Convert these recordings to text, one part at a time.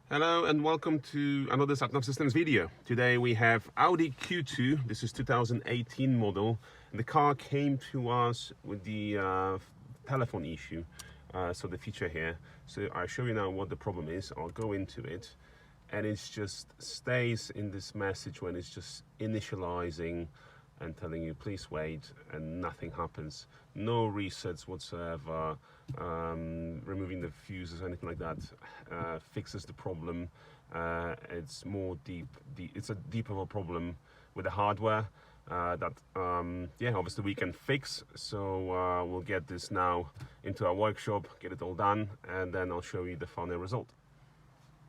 Hello and welcome to another Satnav Systems video. Today we have Audi Q2. This is 2018 model. The car came to us with the telephone issue, so the feature here. So I'll show you now what the problem is. I'll go into it, and it just stays in this message when it's just initializing and telling you please wait, and nothing happens. No resets whatsoever. Removing the fuses or anything like that fixes the problem. It's more it's a deeper of a problem with the hardware that obviously we can fix. So we'll get this now into our workshop, get it all done, and then I'll show you the final result.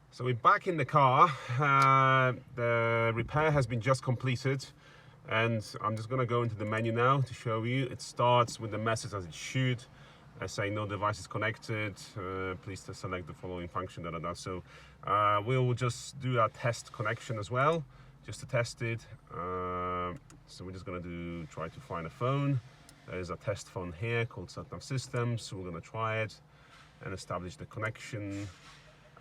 So we're back in the car. The repair has been just completed, and I'm just going to go into the menu now to show you. It starts with the message as it should, saying no device is connected, please select the following function, So we'll just do our test connection as well, just to test it. So we're just going to try to find a phone. There's a test phone here called Satnav Systems. So we're going to try it and establish the connection,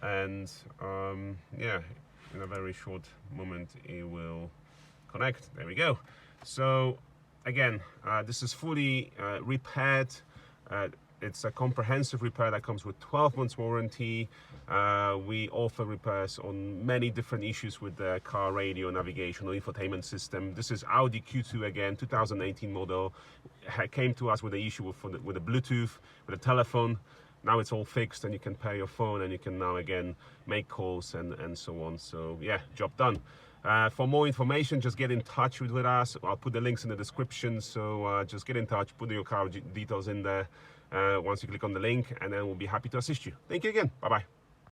and in a very short moment it will connect. There we go. So again, this is fully repaired. It's a comprehensive repair that comes with 12 months warranty. We offer repairs on many different issues with the car radio, navigation, or infotainment system. This is Audi Q2 again, 2018 model. Came to us with the issue with the Bluetooth, with the telephone. Now it's all fixed, and you can pair your phone, and you can now again make calls and so on. So yeah, job done. For more information, just get in touch with us. I'll put the links in the description, so just get in touch, put your car details in there once you click on the link, and then we'll be happy to assist you. Thank you again. Bye-bye.